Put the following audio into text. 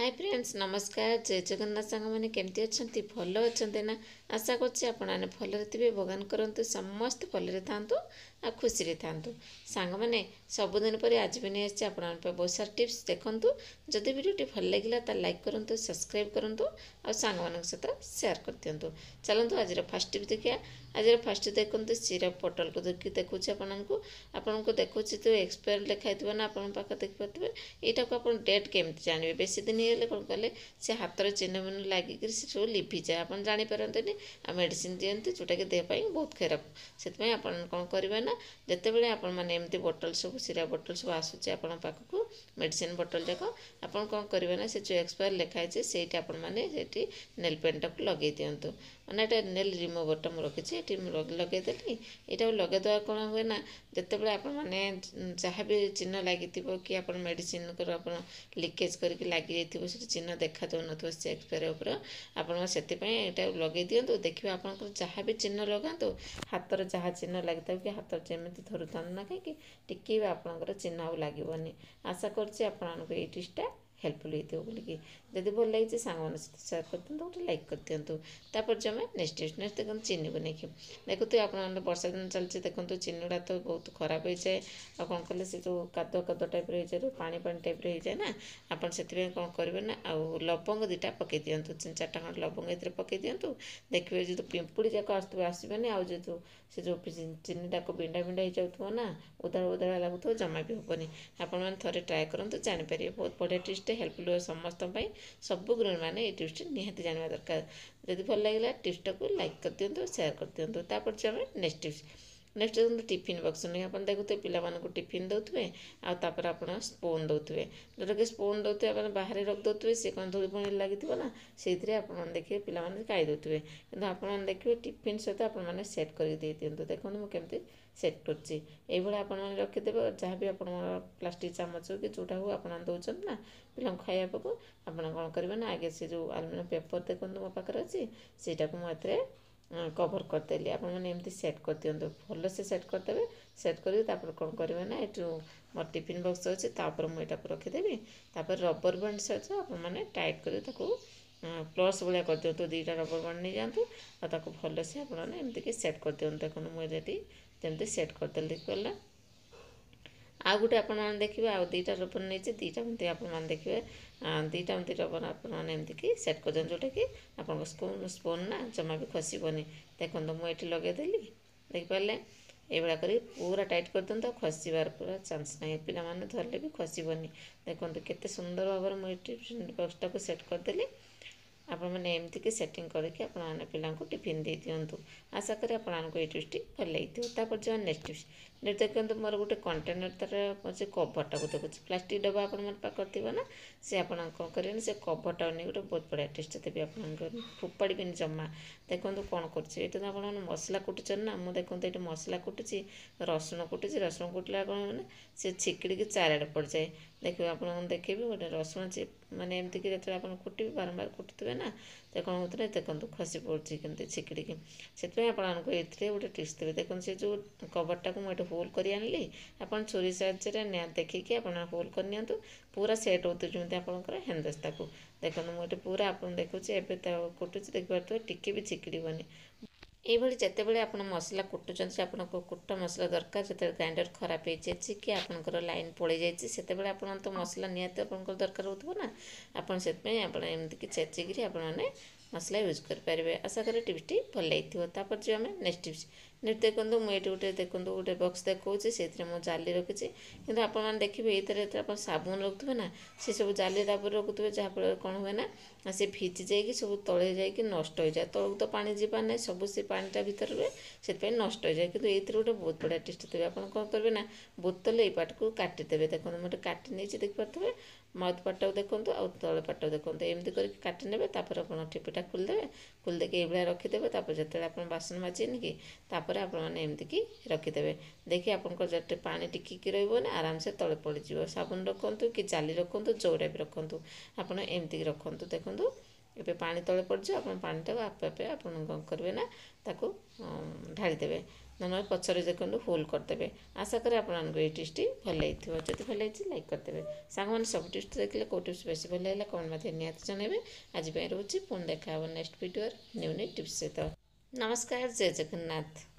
Hi friends नमस्कार जय जगन्नाथ सांग मैंने केमती अच्छा भल अच्छा ना आशा करछि आपने भलरे थे भगवान करंतु समस्त भलरे थांतु आ खुशी रे थांतु सांग मैंने सबुदिन पर आज भी नहीं आसी आपन बहुत सारा टिप्स देखंतु जदि वीडियोटी भल लगिला ता लाइक करंतु सब्सक्राइब करंतु आ सांग मानक सहित शेयर कर दियंतु। चलंतु आज फर्स्ट टिप देखिया। आज फर्स्ट देखंतु सिरप बोतल को देखुछि आपनको देखुछि तो एक्सपायर लिखाइथिबो ना आपन पाख देख पातबे एटा को आपन डेट केमति जानबे बेसी दिन हेले कोन कले से हातर चिन्ह मन लागिक से सब लिभि जाए आपन जानि पारंतनी आ मेडिसिन दियंतु जोटा के देह पई बहुत खराब सेतपई आपन कोन करबे ना जते बेले आपन माने एमती बोतल सब सिरा बोतल सब आसुछि आपन पाख को मेडिसिन बोतल जाक आपन कोन करबे ना से जो एक्सपायर लिखाइ छै सेठी आपन माने सेठी नेल पेंट को लगे दियंतु माने एटा नेल रिमूवर टा म रखिछि एठी लगे देली एटा लगे दवा कोन हुए ना जते बेले आपन माने जहाँ भी चिन्ह लागिथिबो कि आपन मेडिसिन कर आपन लीकेज करके लगी जाइथिबो से चिन्ह देखा जाउ नथो से एक्सपायर ऊपर आपन सेति पई एटा लगे दियंतु देखिबा आपन जहाँ भी चिन्ह लगांतु हातर जहाँ चिन्ह लागिथाउ कि हातर जेमिति धरुथान ना कि टिके आपन चिन्ह आउ लागिबोनी आशा करछि आपन ए टिप्सटा हेल्पफुल होइथिबो बोलिकी जदि भल लगी सांग मान सहित शेयर कर दिंतु गोटे लाइक कर दिंतु। तापर जो आम नेक्स्ट देखो चीनी को लेकिन देखते आप वर्षा दिन चलती देखो चीनी गुड़ा तो बहुत खराब हो जाए आ कौन कले से जो कादुआ कादुआ टाइप हो जाए पानी पानी टाइप हो जाए ना आपन से कौन करेंगे ना आउ लवंग दुटा पकई दिंतु 3-4टा खंड लवंग ए पकई दिंतु देखिए जो पिंपुड़ी जाक आसबेनि आउ जो से जो चीनीटा को बिंडा बिंडा हो जाऊ ना उदड़ा उदड़ा लगुव जमा भी हेनी आपण मैंने थे ट्राए करूँ जानीपर बहुत बढ़िया टिप्स हेल्पफुल समस्त सब गृहिणी मैंने ये टिप्स निहाती जानवा दरकार जदि भल लगे टिप्सटा को लाइक कर दिंतु शेयर कर दिंतु। तापर जो आम नेक्स्ट टिप्स नेक्स्ट देखते टिफिन बक्स नहीं आप देखते पे टिफिन दौथे आपर आप स्पून दौथे जोटा कि स्पून दौथे आप बाहर रख दौथे सी कौन धूल पुणी लगी ना से आप देखिए पे खाई दौथे कि आप देखिए टिफिन सहित आपने सेट कर दिंतु देखो मुझे केमती सेट करछि आप रखिदेवे जहाँ भी आप प्लास्टिक चामच हो कि जोटा हो आप दौरान ना पिला खाइबा को आप कौन करेंगे ना आगे से जो आलुमिनियम पेपर देखो मो पाखे अच्छी सेटा को मुझे कवर करदेली आप एमती सेट कर दिंतु भल से सेट करदे सेट कर कौन करेंगे ना ये मोर टिफिन बक्स अच्छे मुझे रखीदेवी तापर रबर बैंड सहित आपने टाइट कर प्लस भाया कर दिंतु 2टा रबर बैंड नहीं जातु और भल से आपने एमती सेट कर दिंतु देखो मुझे जमी सेट करदेली गला आउ गोटे आप देखिए आउ 2टा रबर नहीं 2टा एमती आप देखिए 2टा एमती रबर आपकी सेट कर दिखाँ जोटा कि आप स्पून ना जमा भी खसबनी देखो मुझे लगेदेली देखिपारे ये कर पूरा टाइट कर दिखाँ खसबार पूरा चांस ना पे धरले भी खसबनी देखो केते सुंदर भाव में टिफिन बक्सटा को सेट करदेली आपण मैंने एमती सेटिंग करके पिला टिफिन दे दिंतु आशा करें आपको ये टिप्स भल लगी। तापर जो नेक्स्ट टिप्स देखते मोर गोटे कंटेनर तार अच्छे कभरटा को देखुच्छी प्लास्टिक डब्बा आप पाकर ना से आप कौन करेंगे से कभरटा नहीं गोटे बहुत बढ़िया टेस्ट देवी आप फोपाड़ी जमा देखो कौन कर तो आप मसला कुटुचन ना मुझे देखो ये मसला कुटुची रसुण कुटिला कौन मैंने से छिकिड़ी चारिड़े पड़ जाए देखिए आप देखिए गोटे रसुण माने एमती कि जो आप कुटे बारंबार कुटुवे ना तो कौन होता है देखो खसी पड़ी कमी छिकिड़ी से आपको ये गोटे टिप्स देवे देखो से जो कभरटा को मुझे होल कर आनली आप छुरी साहाଯ୍य देखिए आप होल करनी पूरा सेट होती जमी आपंकर हेंदस्ता को देखो मुझे पूरा आप देखुची एवं कुटुची देखिए टिके भी छिकिड़बनी ये जितेबाला आप मसला कुटुंट आपको कुट मसला दरकार जो ग्राइंडर खराब हो जाए कि आपंकर लाइन पड़े जाते आप तो मसला निहत आप दरकार हो ना आपमती चेचिकी आपने मसला यूज करेंगे आशा करें टिप्सटी भल लगी। तापर जो आम नेक्स्ट टिप्स नेक्स्ट देखो मुझे गोटे देखो गोटे बक्स देखा से मुझे जाली रखी कि आप देखिए ये आप साबुन रखुए ना से सब जाली तापर रखुए जहाँफल कौन हुए ना से भिजी जाए सब तले जा नष्ट हो जाए तलू तो पानी जीवार ना सब से पानीटा भर रुए से नष्ट हो जाए कि ये गोटे बहुत बढ़िया टेस्ट देवे आप कौन करेंगे ना बोतल ये पार्ट को काटिदेवे देखो मुझे काटी नहीं देखिपे माउथ पार्टा देखो आउ तल पार्टा देखो एमती करके काटी ने आप टिपिटा खोलदेवे खोलदेक ये रखीदे जो आप बासन माजिनी कि तापर आपमती रखीदे देखिए आपंकर जो पानी टिकी रही आराम से तले पड़ज साबुन रखु कि जाली रखु जोड़ा भी रखु आप एमती रखु देखो ଏବେ ପାଣି ତଳେ ପଡ଼ିଯିବ। ଆପଣ ପାଣିଟାକୁ ଆପେ ଆପେ ଆପଣ କ'ଣ କରିବେ ନା ତାକୁ ଢାଳିଦେବେ, ନହେଲେ ପଛରେ ଦେଖନ୍ତୁ ହୋଲ୍ କରିଦେବେ। ଆଶା କରେ ଆପଣମାନଙ୍କୁ ଏଇ ଟିପ୍ସଟି ଭଲ ଲାଗିଥିବ। ଯଦି ଭଲ ଲାଗିଛି ଲାଇକ୍ କରିଦେବେ। ସାଙ୍ଗମାନେ ସବୁ ଟିପ୍ସ ଦେଖିଲେ କେଉଁ ଟିପ୍ସ ବେଶୀ ଭଲ ଲାଗିଲା କମେଣ୍ଟ ମାଧ୍ୟମରେ ନିହାତି ଜଣାଇବେ। ଆଜି ପାଇଁ ରହୁଛି, ପୁଣି ଦେଖା ହେବ ନେକ୍ସଟ ଭିଡ଼ିଓରେ ନ୍ୟୁ ଟିପ୍ସ ସହିତ। ନମସ୍କାର, ଜୟ ଜଗନ୍ନାଥ।